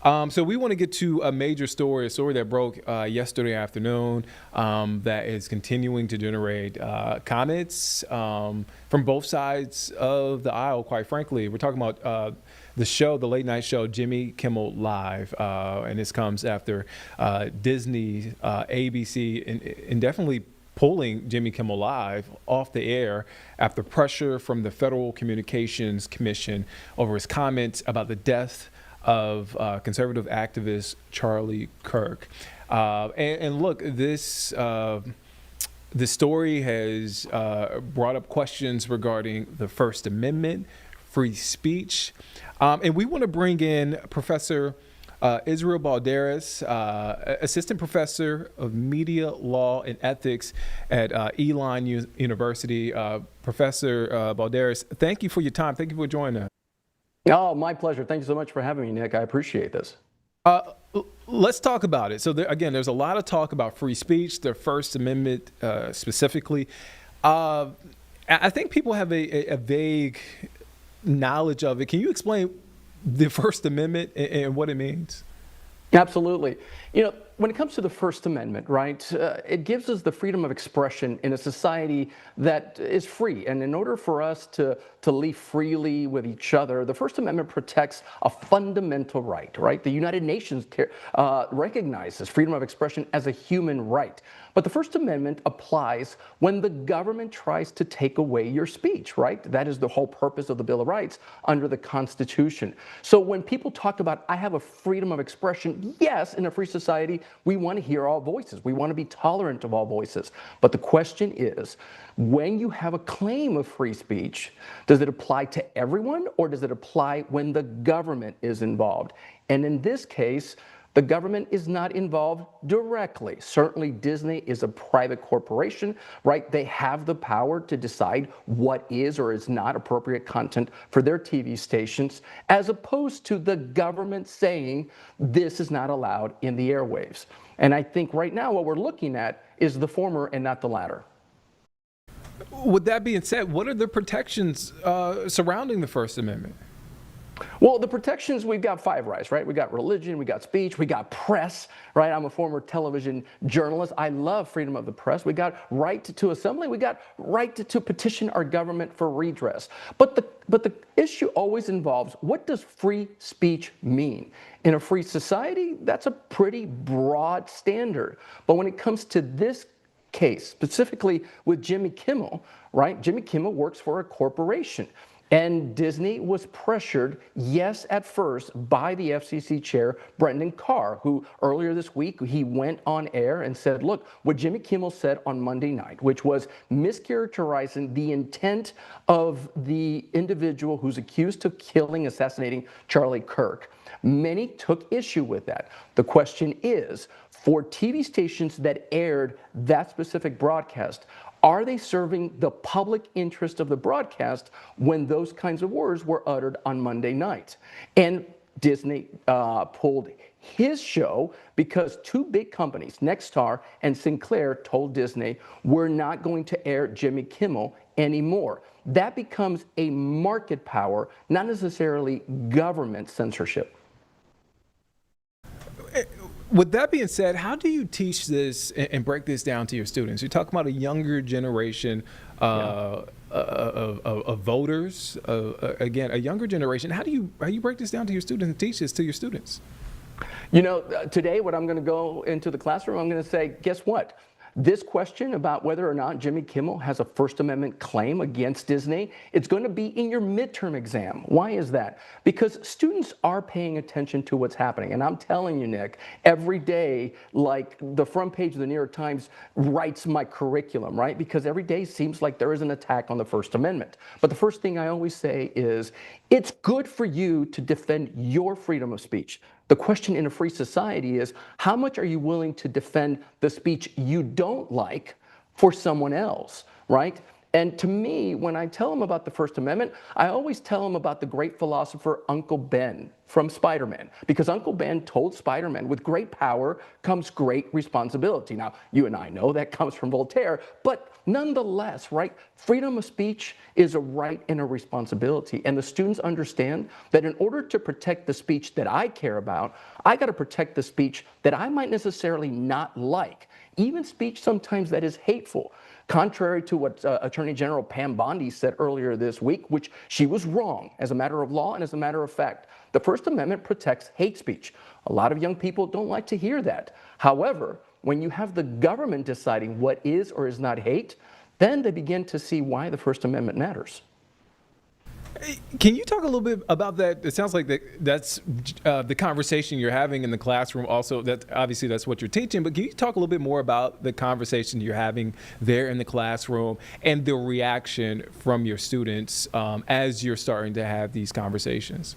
So we want to get to a major story, a story that broke yesterday afternoon that is continuing to generate comments from both sides of the aisle, quite frankly. We're talking about the show, the late night show, Jimmy Kimmel Live. And this comes after Disney, ABC, indefinitely pulling Jimmy Kimmel Live off the air after pressure from the Federal Communications Commission over his comments about the death of conservative activist Charlie Kirk. And look, this story has brought up questions regarding the First Amendment, free speech. And we want to bring in Professor Israel Balderas, assistant professor of media law and ethics at Elon University. Professor Balderas, thank you for your time. Thank you for joining us. Oh, my pleasure. Thank you so much for having me, Nick. I appreciate this. Let's talk about it. So again, there's a lot of talk about free speech, the First Amendment specifically. I think people have a vague knowledge of it. Can you explain the First Amendment and what it means? Absolutely. You know, when it comes to the First Amendment, right, it gives us the freedom of expression in a society that is free. And in order for us to live freely with each other, the First Amendment protects a fundamental right? The United Nations recognizes freedom of expression as a human right. But the First Amendment applies when the government tries to take away your speech, right? That is the whole purpose of the Bill of Rights under the Constitution. So when people talk about, I have a freedom of expression, yes, in a free society, we want to hear all voices. We want to be tolerant of all voices. But the question is, when you have a claim of free speech, does it apply to everyone or does it apply when the government is involved? And in this case, the government is not involved directly. Certainly Disney is a private corporation, right? They have the power to decide what is or is not appropriate content for their TV stations, as opposed to the government saying this is not allowed in the airwaves. And I think right now what we're looking at is the former and not the latter. With that being said, what are the protections surrounding the First Amendment? Well, the protections, we've got five rights, right? We got religion, we got speech, we got press, right? I'm a former television journalist. I love freedom of the press. We got right to assembly. We got right to petition our government for redress. But the issue always involves, what does free speech mean? In a free society, that's a pretty broad standard. But when it comes to this case, specifically with Jimmy Kimmel, right? Jimmy Kimmel works for a corporation. And Disney was pressured, yes, at first, by the FCC chair, Brendan Carr, who earlier this week, he went on air and said, look, what Jimmy Kimmel said on Monday night, which was mischaracterizing the intent of the individual who's accused of assassinating Charlie Kirk. Many took issue with that. The question is, for TV stations that aired that specific broadcast, are they serving the public interest of the broadcast when those kinds of words were uttered on Monday night? And Disney pulled his show because two big companies, Nexstar and Sinclair, told Disney, we're not going to air Jimmy Kimmel anymore. That becomes a market power, not necessarily government censorship. With that being said, how do you teach this and break this down to your students? You're talking about a younger generation of voters. Again, a younger generation. How do you break this down to your students and teach this to your students? You know, today what I'm going to go into the classroom, I'm going to say, guess what? This question about whether or not Jimmy Kimmel has a First Amendment claim against Disney, it's going to be in your midterm exam. Why is that? Because students are paying attention to what's happening. And I'm telling you, Nick, every day, like the front page of the New York Times writes my curriculum, right? Because every day seems like there is an attack on the First Amendment. But the first thing I always say is, it's good for you to defend your freedom of speech. The question in a free society is, how much are you willing to defend the speech you don't like for someone else, right? And to me, when I tell them about the First Amendment, I always tell them about the great philosopher Uncle Ben from Spider-Man, because Uncle Ben told Spider-Man, with great power comes great responsibility. Now, you and I know that comes from Voltaire, but nonetheless, right, freedom of speech is a right and a responsibility. And the students understand that in order to protect the speech that I care about, I got to protect the speech that I might necessarily not like, even speech sometimes that is hateful. Contrary to what Attorney General Pam Bondi said earlier this week, which she was wrong as a matter of law and as a matter of fact. The First Amendment protects hate speech. A lot of young people don't like to hear that. However, when you have the government deciding what is or is not hate, then they begin to see why the First Amendment matters. Can you talk a little bit about that? It sounds like that's the conversation you're having in the classroom. Also, that obviously that's what you're teaching. But can you talk a little bit more about the conversation you're having there in the classroom and the reaction from your students as you're starting to have these conversations?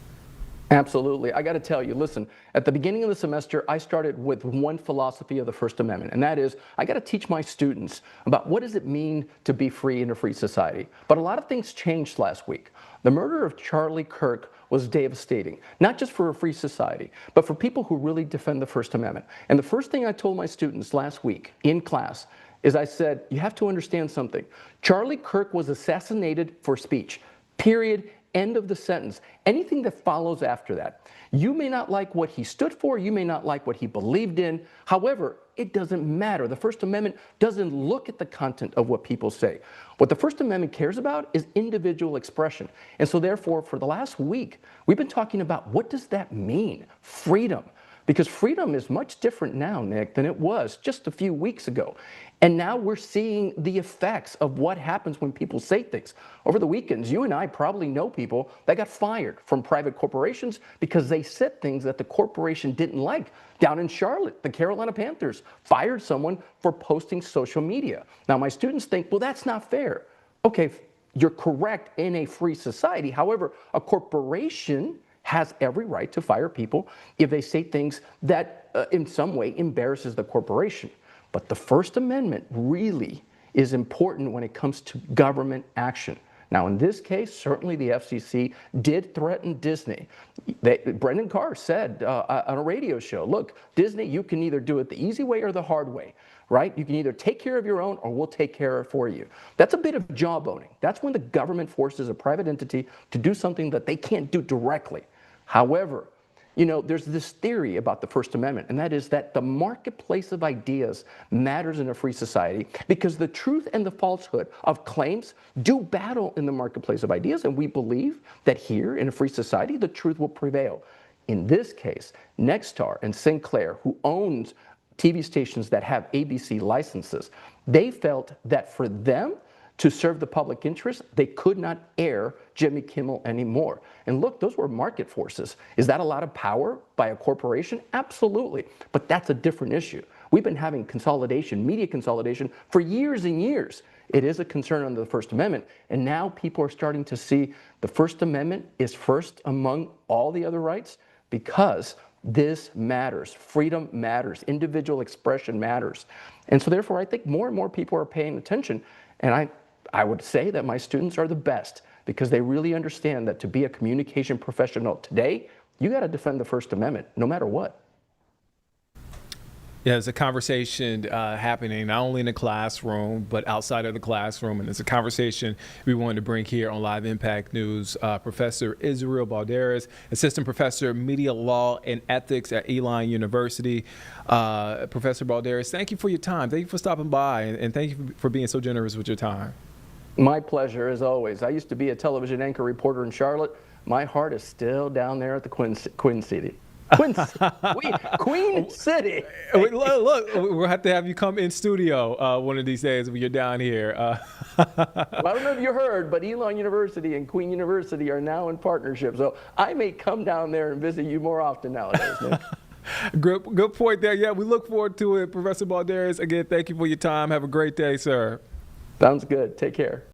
Absolutely. I got to tell you, listen, at the beginning of the semester, I started with one philosophy of the First Amendment, and that is I got to teach my students about what does it mean to be free in a free society. But a lot of things changed last week. The murder of Charlie Kirk was devastating, not just for a free society, but for people who really defend the First Amendment. And the first thing I told my students last week in class is I said, you have to understand something. Charlie Kirk was assassinated for speech, period. End of the sentence. Anything that follows after that. You may not like what he stood for, you may not like what he believed in. However, it doesn't matter. The First Amendment doesn't look at the content of what people say. What the First Amendment cares about is individual expression. And so therefore, for the last week, we've been talking about what does that mean? Freedom. Because freedom is much different now, Nick, than it was just a few weeks ago. And now we're seeing the effects of what happens when people say things. Over the weekends, you and I probably know people that got fired from private corporations because they said things that the corporation didn't like. Down in Charlotte, the Carolina Panthers fired someone for posting social media. Now, my students think, well, that's not fair. Okay, you're correct in a free society. However, a corporation has every right to fire people if they say things that in some way embarrasses the corporation. But the First Amendment really is important when it comes to government action. Now, in this case, certainly the FCC did threaten Disney. Brendan Carr said on a radio show, look, Disney, you can either do it the easy way or the hard way, right? You can either take care of your own or we'll take care of it for you. That's a bit of jawboning. That's when the government forces a private entity to do something that they can't do directly. However, you know, there's this theory about the First Amendment, and that is that the marketplace of ideas matters in a free society because the truth and the falsehood of claims do battle in the marketplace of ideas, and we believe that here in a free society, the truth will prevail. In this case, Nexstar and Sinclair, who owns TV stations that have ABC licenses, they felt that for them to serve the public interest, they could not air Jimmy Kimmel anymore. And look, those were market forces. Is that a lot of power by a corporation? Absolutely. But that's a different issue. We've been having consolidation, media consolidation, for years and years. It is a concern under the First Amendment. And now people are starting to see the First Amendment is first among all the other rights because this matters. Freedom matters. Individual expression matters. And so therefore, I think more and more people are paying attention. And I would say that my students are the best because they really understand that to be a communication professional today, you got to defend the First Amendment no matter what. Yeah, there's a conversation happening not only in the classroom, but outside of the classroom. And it's a conversation we wanted to bring here on Live Impact News. Professor Israel Balderas, Assistant Professor, Media Law and Ethics at Elon University. Professor Balderas, thank you for your time. Thank you for stopping by, and thank you for being so generous with your time. My pleasure, as always. I used to be a television anchor reporter in Charlotte. My heart is still down there at the Queen City. Queen City. Look, we'll have to have you come in studio one of these days when you're down here. Well, I don't know if you heard, but Elon University and Queen University are now in partnership. So I may come down there and visit you more often nowadays, Nick. Good point there. Yeah, we look forward to it. Professor Balderas, again, thank you for your time. Have a great day, sir. Sounds good. Take care.